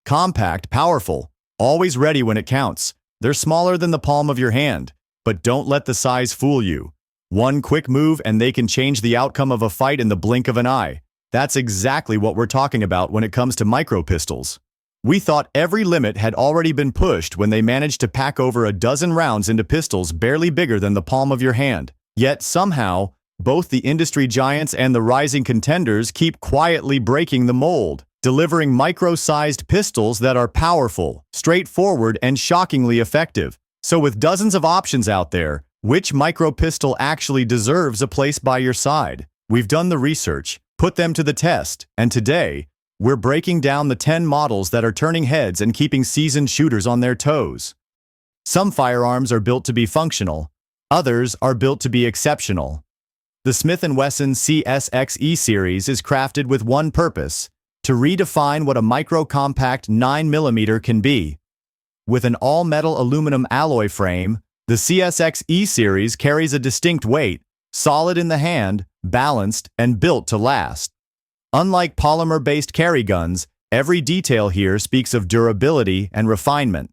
Compact, powerful, always ready when it counts. They're smaller than the palm of your hand, but don't let the size fool you. One quick move and they can change the outcome of a fight in the blink of an eye. That's exactly what we're talking about when it comes to micro pistols. We thought every limit had already been pushed when they managed to pack over a dozen rounds into pistols barely bigger than the palm of your hand. Yet somehow, both the industry giants and the rising contenders keep quietly breaking the mold, delivering micro-sized pistols that are powerful, straightforward, and shockingly effective. So with dozens of options out there, which micro pistol actually deserves a place by your side? We've done the research, put them to the test, and today, we're breaking down the 10 models that are turning heads and keeping seasoned shooters on their toes. Some firearms are built to be functional, others are built to be exceptional. The Smith & Wesson CSX E-Series is crafted with one purpose: to redefine what a micro-compact 9mm can be. With an all-metal aluminum alloy frame, the CSX E-Series carries a distinct weight, solid in the hand, balanced, and built to last. Unlike polymer-based carry guns, every detail here speaks of durability and refinement.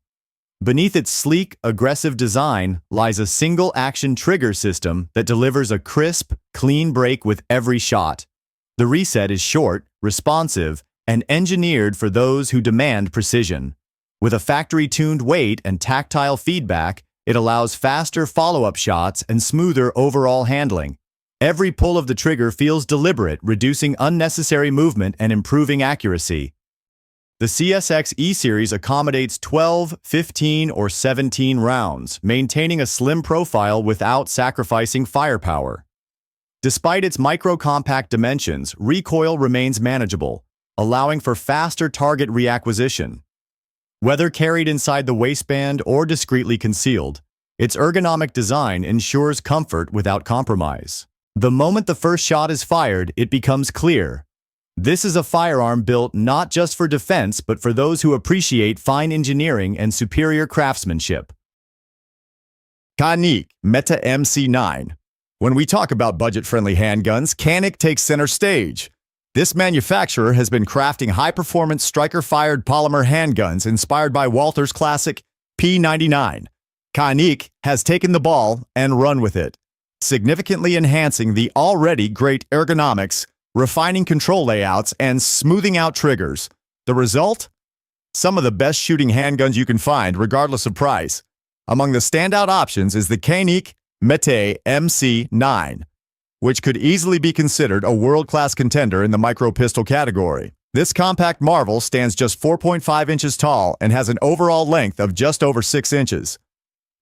Beneath its sleek, aggressive design lies a single-action trigger system that delivers a crisp, clean break with every shot. The reset is short, responsive, and engineered for those who demand precision. With a factory-tuned weight and tactile feedback, it allows faster follow-up shots and smoother overall handling. Every pull of the trigger feels deliberate, reducing unnecessary movement and improving accuracy. The CSX E-Series accommodates 12, 15, or 17 rounds, maintaining a slim profile without sacrificing firepower. Despite its micro-compact dimensions, recoil remains manageable, allowing for faster target reacquisition. Whether carried inside the waistband or discreetly concealed, its ergonomic design ensures comfort without compromise. The moment the first shot is fired, it becomes clear. This is a firearm built not just for defense, but for those who appreciate fine engineering and superior craftsmanship. Canik Mete MC9. When we talk about budget-friendly handguns, Canik takes center stage. This manufacturer has been crafting high-performance striker-fired polymer handguns inspired by Walther's classic P99. Canik has taken the ball and run with it, significantly enhancing the already great ergonomics, refining control layouts, and smoothing out triggers. The result? Some of the best shooting handguns you can find, regardless of price. Among the standout options is the Canik Mete MC9, which could easily be considered a world-class contender in the micro-pistol category. This compact marvel stands just 4.5 inches tall and has an overall length of just over 6 inches.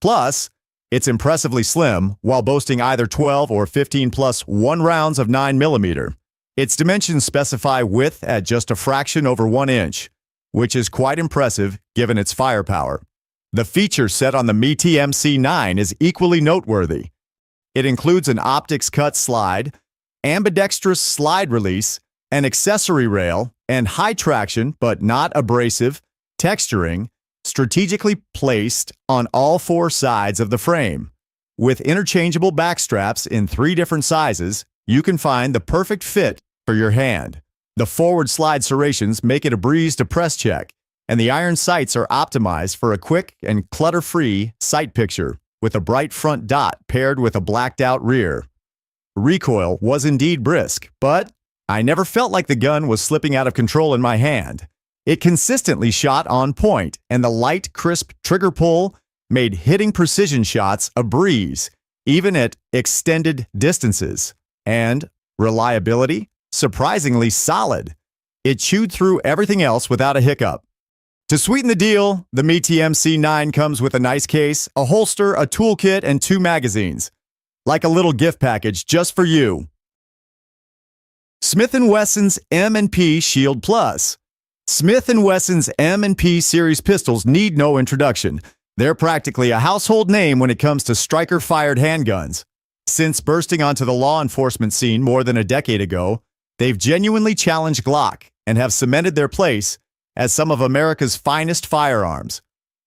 Plus, it's impressively slim while boasting either 12 or 15 plus 1 rounds of 9mm. Its dimensions specify width at just a fraction over 1 inch, which is quite impressive given its firepower. The feature set on the Mete MC9 is equally noteworthy. It includes an optics cut slide, ambidextrous slide release, an accessory rail, and high traction but not abrasive texturing strategically placed on all 4 sides of the frame. With interchangeable back straps in 3 different sizes, you can find the perfect fit for your hand. The forward slide serrations make it a breeze to press check, and the iron sights are optimized for a quick and clutter-free sight picture, with a bright front dot paired with a blacked-out rear. Recoil was indeed brisk, but I never felt like the gun was slipping out of control in my hand. It consistently shot on point, and the light, crisp trigger pull made hitting precision shots a breeze, even at extended distances. And reliability? Surprisingly solid. It chewed through everything else without a hiccup. To sweeten the deal, the Mete MC9 comes with a nice case, a holster, a toolkit, and 2 magazines. Like a little gift package just for you. Smith & Wesson's M&P Shield Plus. Smith & Wesson's M&P series pistols need no introduction. They're practically a household name when it comes to striker-fired handguns. Since bursting onto the law enforcement scene more than a decade ago, they've genuinely challenged Glock and have cemented their place as some of America's finest firearms.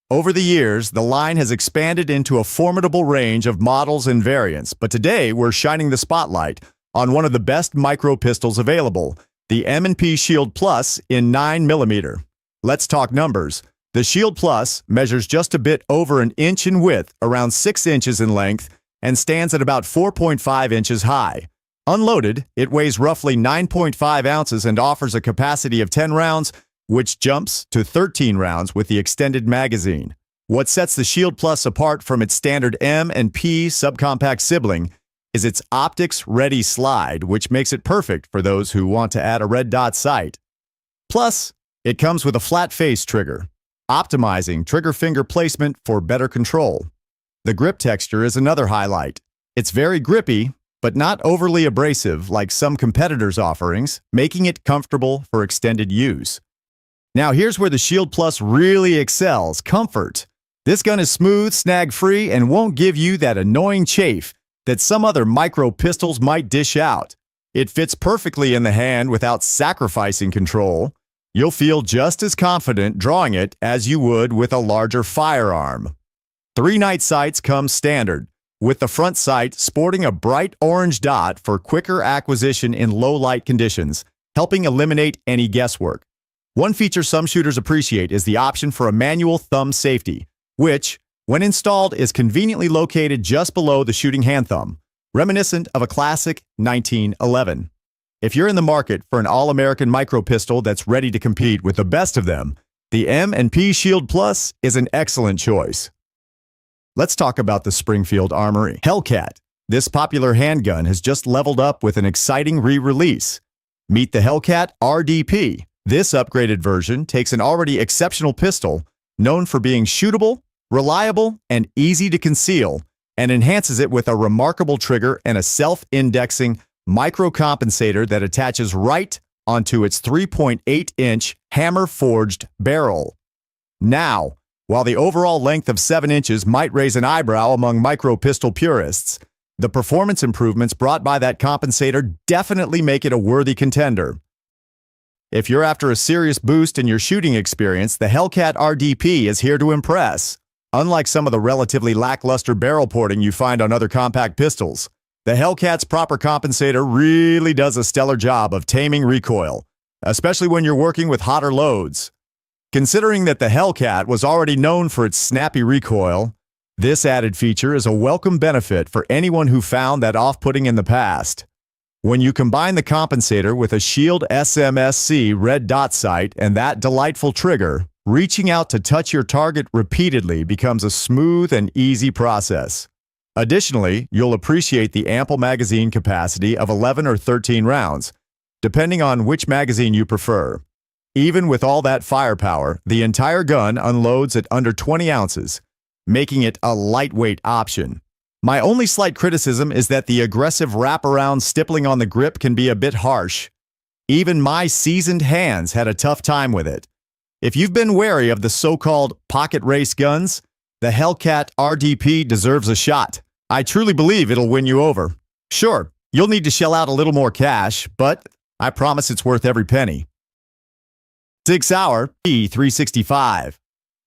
Over the years, the line has expanded into a formidable range of models and variants, but today we're shining the spotlight on one of the best micro pistols available, the M&P Shield Plus in 9mm. Let's talk numbers. The Shield Plus measures just a bit over an inch in width, around 6 inches in length, and stands at about 4.5 inches high. Unloaded, it weighs roughly 9.5 ounces and offers a capacity of 10 rounds, which jumps to 13 rounds with the extended magazine. What sets the Shield Plus apart from its standard M and P subcompact sibling is its optics-ready slide, which makes it perfect for those who want to add a red dot sight. Plus, it comes with a flat face trigger, optimizing trigger finger placement for better control. The grip texture is another highlight. It's very grippy, but not overly abrasive like some competitors' offerings, making it comfortable for extended use. Now here's where the Shield Plus really excels: comfort. This gun is smooth, snag-free, and won't give you that annoying chafe that some other micro pistols might dish out. It fits perfectly in the hand without sacrificing control. You'll feel just as confident drawing it as you would with a larger firearm. 3 night sights come standard, with the front sight sporting a bright orange dot for quicker acquisition in low light conditions, helping eliminate any guesswork. One feature some shooters appreciate is the option for a manual thumb safety, which, when installed, is conveniently located just below the shooting hand thumb, reminiscent of a classic 1911. If you're in the market for an all-American micro pistol that's ready to compete with the best of them, the M&P Shield Plus is an excellent choice. Let's talk about the Springfield Armory Hellcat. This popular handgun has just leveled up with an exciting re-release. Meet the Hellcat RDP. This upgraded version takes an already exceptional pistol, known for being shootable, reliable, and easy to conceal, and enhances it with a remarkable trigger and a self-indexing micro compensator that attaches right onto its 3.8-inch hammer-forged barrel. Now, while the overall length of 7 inches might raise an eyebrow among micro pistol purists, the performance improvements brought by that compensator definitely make it a worthy contender. If you're after a serious boost in your shooting experience, the Hellcat RDP is here to impress. Unlike some of the relatively lackluster barrel porting you find on other compact pistols, the Hellcat's proper compensator really does a stellar job of taming recoil, especially when you're working with hotter loads. Considering that the Hellcat was already known for its snappy recoil, this added feature is a welcome benefit for anyone who found that off-putting in the past. When you combine the compensator with a Shield SMSC red dot sight and that delightful trigger, reaching out to touch your target repeatedly becomes a smooth and easy process. Additionally, you'll appreciate the ample magazine capacity of 11 or 13 rounds, depending on which magazine you prefer. Even with all that firepower, the entire gun unloads at under 20 ounces, making it a lightweight option. My only slight criticism is that the aggressive wraparound stippling on the grip can be a bit harsh. Even my seasoned hands had a tough time with it. If you've been wary of the so-called pocket race guns, the Hellcat RDP deserves a shot. I truly believe it'll win you over. Sure, you'll need to shell out a little more cash, but I promise it's worth every penny. Sig Sauer P365.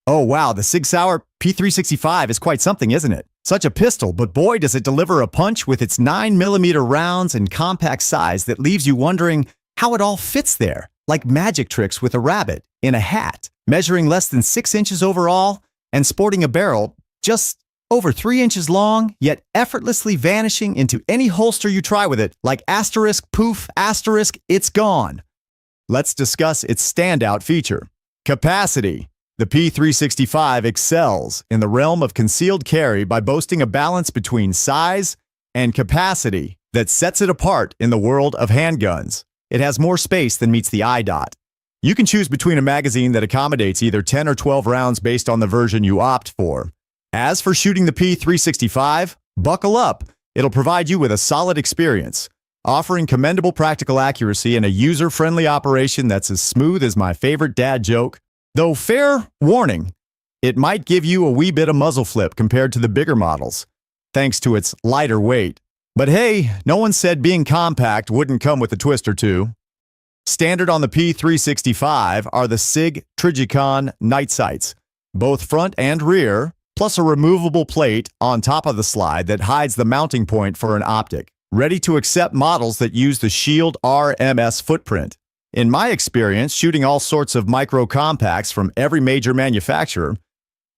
Oh wow, the Sig Sauer P365 is quite something, isn't it? Such a pistol, but boy does it deliver a punch with its 9mm rounds and compact size that leaves you wondering how it all fits there, like magic tricks with a rabbit in a hat, measuring less than 6 inches overall and sporting a barrel just over 3 inches long, yet effortlessly vanishing into any holster you try with it, like asterisk, poof, asterisk, it's gone. Let's discuss its standout feature. Capacity. The P365 excels in the realm of concealed carry by boasting a balance between size and capacity that sets it apart in the world of handguns. It has more space than meets the eye dot. You can choose between a magazine that accommodates either 10 or 12 rounds based on the version you opt for. As for shooting the P365, buckle up. It'll provide you with a solid experience, offering commendable practical accuracy and a user-friendly operation that's as smooth as my favorite dad joke. Though fair warning, it might give you a wee bit of muzzle flip compared to the bigger models, thanks to its lighter weight. But hey, no one said being compact wouldn't come with a twist or two. Standard on the P365 are the Sig Trigicon night sights, both front and rear, plus a removable plate on top of the slide that hides the mounting point for an optic, ready to accept models that use the Shield RMS footprint. In my experience shooting all sorts of micro compacts from every major manufacturer,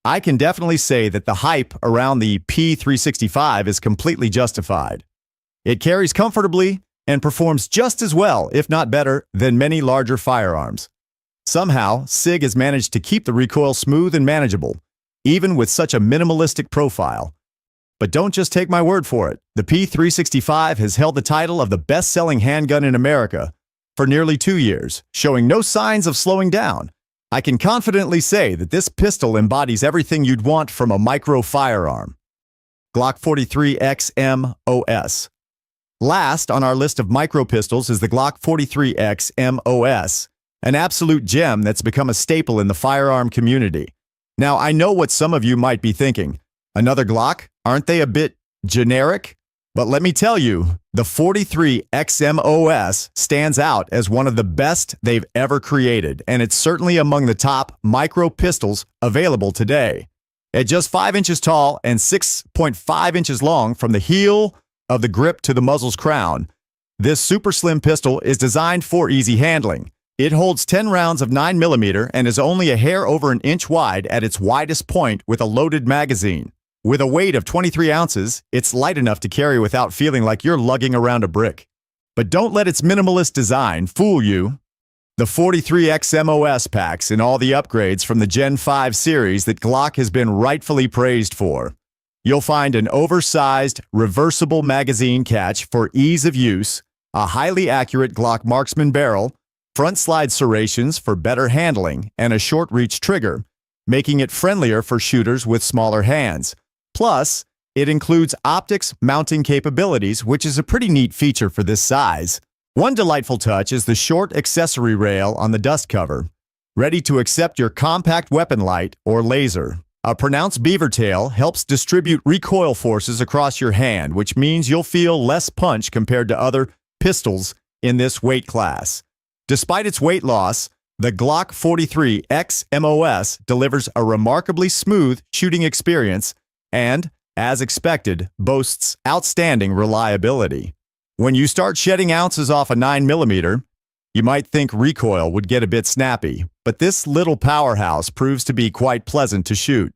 I can definitely say that the hype around the P365 is completely justified. It carries comfortably and performs just as well, if not better, than many larger firearms. Somehow, Sig has managed to keep the recoil smooth and manageable, even with such a minimalistic profile. But don't just take my word for it. The P365 has held the title of the best-selling handgun in America for nearly 2 years, showing no signs of slowing down. I can confidently say that this pistol embodies everything you'd want from a micro firearm. Glock 43X MOS. Last on our list of micro pistols is the Glock 43X MOS, an absolute gem that's become a staple in the firearm community. Now, I know what some of you might be thinking. Another Glock? Aren't they a bit generic? But let me tell you, the 43X MOS stands out as one of the best they've ever created, and it's certainly among the top micro pistols available today. At just 5 inches tall and 6.5 inches long from the heel of the grip to the muzzle's crown, this super slim pistol is designed for easy handling. It holds 10 rounds of 9mm and is only a hair over an inch wide at its widest point with a loaded magazine. With a weight of 23 ounces, it's light enough to carry without feeling like you're lugging around a brick. But don't let its minimalist design fool you. The 43X MOS packs in all the upgrades from the Gen 5 series that Glock has been rightfully praised for. You'll find an oversized, reversible magazine catch for ease of use, a highly accurate Glock marksman barrel, front slide serrations for better handling, and a short-reach trigger, making it friendlier for shooters with smaller hands. Plus, it includes optics mounting capabilities, which is a pretty neat feature for this size. One delightful touch is the short accessory rail on the dust cover, ready to accept your compact weapon light or laser. A pronounced beaver tail helps distribute recoil forces across your hand, which means you'll feel less punch compared to other pistols in this weight class. Despite its weight loss, the Glock 43X MOS delivers a remarkably smooth shooting experience and, as expected, boasts outstanding reliability. When you start shedding ounces off a 9mm, you might think recoil would get a bit snappy, but this little powerhouse proves to be quite pleasant to shoot.